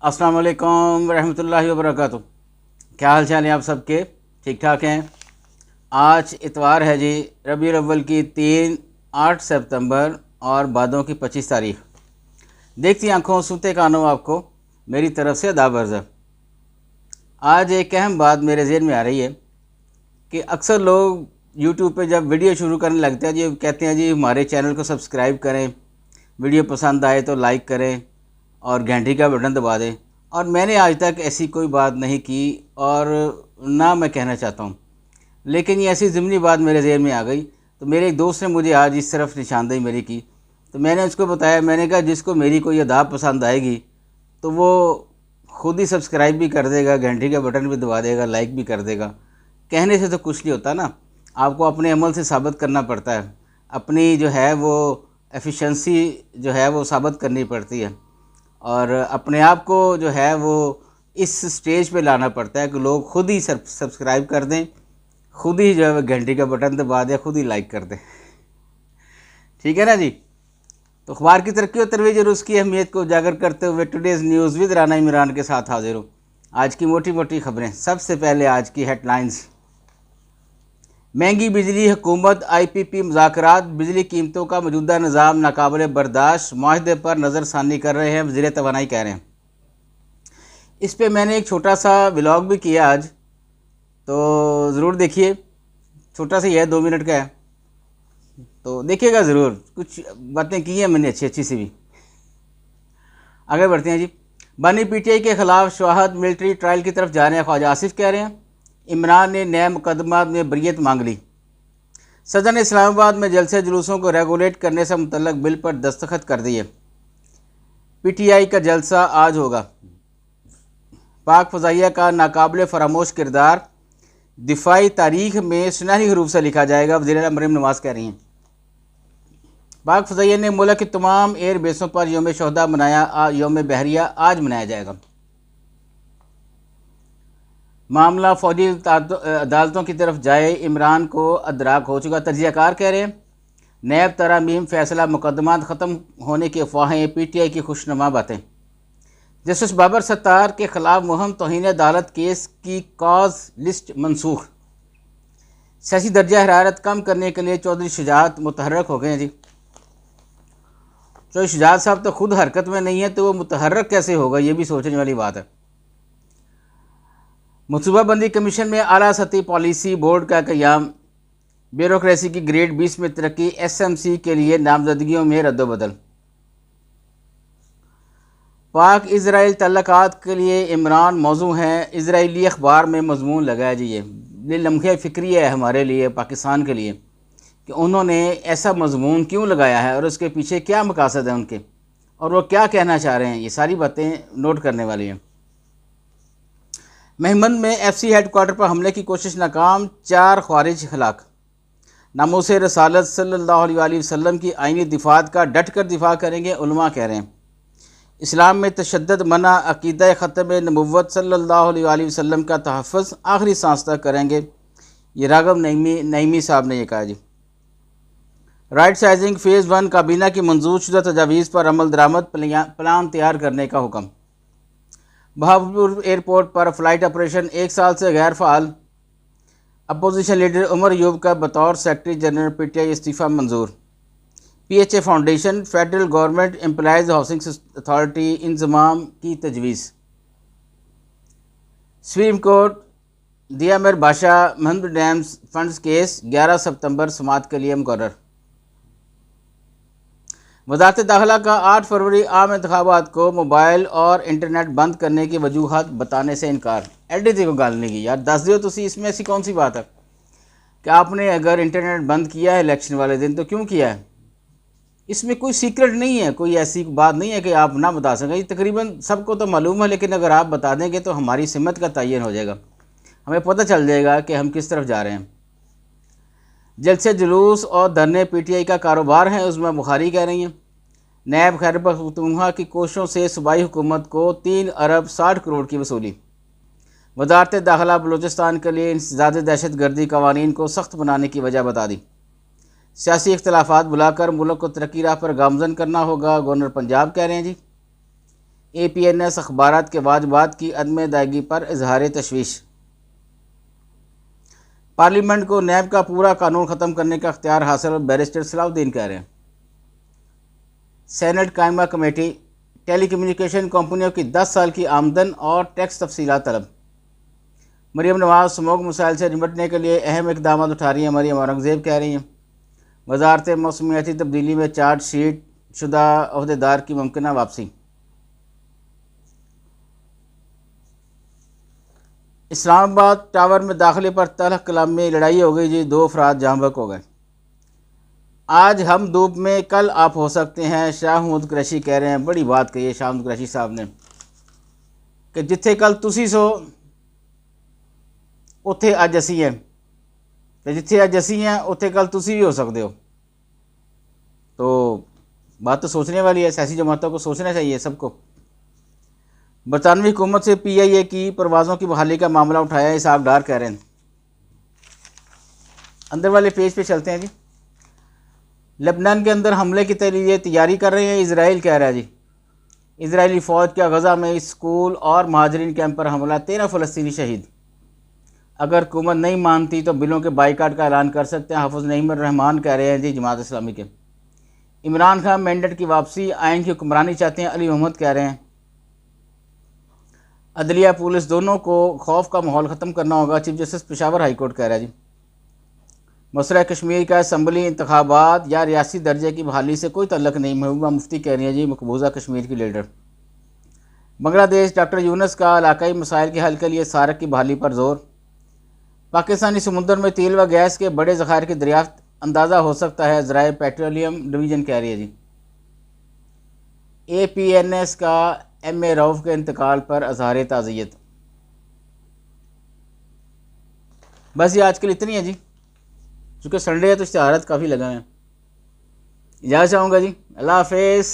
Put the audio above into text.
अस्सलाम वालेकुम रहमतुल्लाहि व बरकातुहू। क्या हाल चाल है आप सबके? ठीक ठाक हैं। आज इतवार है जी, रबीउल अव्वल की 8 सितंबर और बादों की 25 तारीख। देखती आंखों सुनते कानों आपको मेरी तरफ से अदाब अर्ज़। आज एक अहम बात मेरे ज़हन में आ रही है कि अक्सर लोग यूट्यूब पे जब वीडियो शुरू करने लगते हैं जी, कहते हैं जी हमारे चैनल को सब्सक्राइब करें, वीडियो पसंद आए तो लाइक करें और घंटी का बटन दबा दें। और मैंने आज तक ऐसी कोई बात नहीं की और ना मैं कहना चाहता हूँ, लेकिन ये ऐसी ज़िमनी बात मेरे ज़हन में आ गई। तो मेरे एक दोस्त ने मुझे आज इस तरफ निशानदेही मेरी की, तो मैंने उसको बताया। मैंने कहा जिसको मेरी कोई अदा पसंद आएगी तो वो खुद ही सब्सक्राइब भी कर देगा, घंटी का बटन भी दबा देगा, लाइक भी कर देगा। कहने से तो कुछ नहीं होता ना, आपको अपने अमल से साबित करना पड़ता है, अपनी जो है वो एफिशिएंसी जो है वो साबित करनी पड़ती है और अपने आप को जो है वो इस स्टेज पे लाना पड़ता है कि लोग खुद ही सब्सक्राइब कर दें, खुद ही जो है घंटी का बटन दबा दें, खुद ही लाइक कर दें। ठीक है ना जी। तो अखबार की तरक्की और तरवीज और उसकी अहमियत को उजागर करते हुए today's news with Rana Imran के साथ हाजिर हूँ। आज की मोटी मोटी खबरें। सबसे पहले आज की हेडलाइंस। महंगी बिजली, हुकूमत IPP मुज़ाकरात, बिजली कीमतों का मौजूदा निज़ाम नाकाबिल बर्दाश्त, माहदे पर नज़रसानी कर रहे हैं, वज़ीर तवानाई कह रहे हैं। इस पे मैंने एक छोटा सा व्लॉग भी किया आज, तो ज़रूर देखिए। छोटा सा ही है, 2 मिनट का है, तो देखिएगा ज़रूर। कुछ बातें की हैं मैंने अच्छी अच्छी सी भी। आगे बढ़ते हैं जी। बानी PTI के ख़िलाफ़ शवाहद मिलिट्री ट्रायल की तरफ जा रहे हैं, ख्वाजा आसिफ कह रहे हैं। इमरान ने नए मुकदमात में बरियत मांग ली। सदर ने इस्लामाबाद में जलसे जुलूसों को रेगुलेट करने से मुतल्लक बिल पर दस्तखत कर दिए। PTI का जलसा आज होगा। पाक फ़ज़ाइया का नाकाबिल फरामोश किरदार दिफाई तारीख में सुनहरी हरूफ से लिखा जाएगा, वज़ीर मरीम नवाज़ कह रही हैं। पाक फ़ज़ाइया ने मुल्क की तमाम एयर बेसों पर यौम शोहदा मनाया। यौम बहरिया आज मनाया जाएगा। मामला फ़ौजी अदालतों की तरफ जाए, इमरान को अदराक हो चुका, तजियाकार कह रहे हैं। नैब तरामीम फैसला, मुकदमात ख़त्म होने की अफवाहें, PTI की खुशनुमा बातें। जस्टिस बाबर सत्तार के ख़िलाफ़ मुहम तौहीन अदालत केस की कॉज लिस्ट मनसूख। सियासी दर्जा हरारत कम करने के लिए चौधरी शुजात मुतहर्रक हो गए हैं जी। चौधरी शुजात साहब तो खुद हरकत में नहीं है, तो वो मुतहर्रक कैसे होगा, ये भी सोचने वाली बात है। मनसूबाबंदी कमीशन में आला सतही पॉलिसी बोर्ड का क़याम, ब्यूरोक्रेसी की ग्रेड 20 में तरक्की, SMC के लिए नामजदगियों में रद्दोबदल। पाक इजराइल तल्लुकात के लिए इमरान मौजू हैं, इजराइली अखबार में मजमून लगाया जी। ये लम्हे फ़िक्री है हमारे लिए, पाकिस्तान के लिए, कि उन्होंने ऐसा मजमून क्यों लगाया है और उसके पीछे क्या मकासद है उनके, और वो क्या कहना चाह रहे हैं। ये सारी बातें नोट करने वाली हैं। महमंद में FC हेडक्वार्टर पर हमले की कोशिश नाकाम, 4 ख्वारिज हलाक। नामूस रसालत सल्लल्लाहु अलैहि वसल्लम की आईनी दिफात का डट कर दिफा करेंगे, उलमा कह रहे हैं। इस्लाम में तशद्दुद मना, अक़ीदा ख़त्म नबुव्वत सल्लल्लाहु अलैहि वसल्लम का तहफ़्फ़ुज़ आखिरी सांस तक करेंगे। ये राघव नईमी साहब ने ये कहा जी। राइट साइजिंग फ़ेज़ 1 काबीना की मंजूर शुदा तजावीज़ पर अमल दरामद, प्लान तैयार करने का हुक्म। बहावलपुर एयरपोर्ट पर फ़्लाइट ऑपरेशन 1 साल से गैर फ़ाल। अपोजिशन लीडर उमर यूब का बतौर सेक्रेटरी जनरल PTI इस्तीफ़ा मंजूर। PHA foundation, federal government employees housing authority Inzamam की तजवीज़। सुप्रीम कोर्ट दियामिर बादशाह महमूद डैम्स फंड्स केस 11 सितंबर समाअत के लिए मुकर्रर। वज़ारत दाखिला का 8 फरवरी आम इंतखाबात को मोबाइल और इंटरनेट बंद करने की वजूहत बताने से इनकार। एडिटी को गल नहीं की यार, दस दियो तुसी, इसमें ऐसी कौन सी बात है कि आपने अगर इंटरनेट बंद किया है इलेक्शन वाले दिन तो क्यों किया है। इसमें कोई सीक्रेट नहीं है, कोई ऐसी बात नहीं है कि आप ना बता सकें। ये तकरीबन सबको तो मालूम है, लेकिन अगर आप बता देंगे तो हमारी सिमत का तयन हो जाएगा, हमें पता चल जाएगा कि हम किस तरफ जा रहे हैं। जलसे जुलूस और धरने PTI का कारोबार है, उसमें बुखारी कह रही हैं। नैब खैबर पख्तूनख्वा की कोशिशों से सूबाई हुकूमत को 3 अरब 60 करोड़ की वसूली। वज़ारत दाखिला बलूचिस्तान के लिए इंसदाद दहशत गर्दी कवानीन को सख्त बनाने की वजह बता दी। सियासी इख्तलाफात बुलाकर मुल्क को तरक्की राह पर गामजन करना होगा, गवर्नर पंजाब कह रहे हैं जी। APNS अखबारात के वाजबात की अदम अदायगी पर इजहार तशवीश। पार्लियामेंट को नैब का पूरा कानून ख़त्म करने का अख्तियार हासिल, बैरिस्टर सलाउद्दीन कह रहे हैं। सेनेट कायमा कमेटी टेली कम्युनिकेशन कंपनियों की 10 साल की आमदन और टैक्स तफसीलात तलब। मरीम नवाज स्मोक मसाइल से निपटने के लिए अहम इकदाम उठा रही हैं, मरीम औरंगज़ेब कह रही हैं। वजारत मौसमियाती तब्दीली में चार्ज शीट शुदा अहदेदार की मुमकिन वापसी। इस्लामाबाद टावर में दाखिले पर तलख कलाम में लड़ाई हो गई जी, 2 अफराद जहाँ बहक हो गए। आज हम धूप में कल आप हो सकते हैं, शाह महमूद कुरैशी कह रहे हैं। बड़ी बात कही है शाह महमूद कुरैशी साहब ने कि जिथे कल तुसी सो उत्थे अज असी हैं, तो जिथे अज असी हैं उत्थे कल तुसी भी हो सकते हो। तो बात तो सोचने वाली है, सियासी जमातों को सोचना चाहिए सबको। बरतानवी हुकूमत से PIA की परवाज़ों की बहाली का मामला उठाया, इसाक डार कह रहे हैं। अंदर वाले पेज पे चलते हैं जी। लेबनान के अंदर हमले की तैयारी कर रहे हैं, इजराइल कह रहा है जी। इजरायली फ़ौज का गज़ा में स्कूल और महाजरीन कैंप पर हमला, 13 फ़लस्तीनी शहीद। अगर हुकूमत नहीं मानती तो बिलों के बाइकाट का ऐलान कर सकते हैं, हाफिज़ नईम रहमान कह रहे हैं जी जमात इस्लामी के। इमरान खान मैंडेट की वापसी, आइन की हुक्मरानी चाहते हैं, अली मोहम्मद कह रहे हैं। अदलिया पुलिस दोनों को खौफ का माहौल ख़त्म करना होगा, chief justice Peshawar high court कह रहा है जी। मसला कश्मीर का असम्बली इंतखाबात या रियासी दर्जे की बहाली से कोई तल्लक नहीं, महबूबा मुफ्ती कह रही है जी, मकबूजा कश्मीर की लीडर। बांग्लादेश डॉक्टर यूनुस का इलाकाई मसाइल के हल के लिए सारक की बहाली पर जोर। पाकिस्तानी समुद्र में तेल व गैस के बड़े ज़खायर की दरियाफ्त अंदाज़ा हो सकता है, ज़राए पेट्रोलियम डिवीज़न कह रही है जी। APNS का MA रऊफ़ के इंतकाल पर अज़हार ताज़ियत। बस ये आज के लिए इतनी है जी, चूँकि संडे है तो इश्तिहारात काफ़ी लगा हैं। इजाज़त चाहूँगा जी, अल्लाह हाफ़िज़।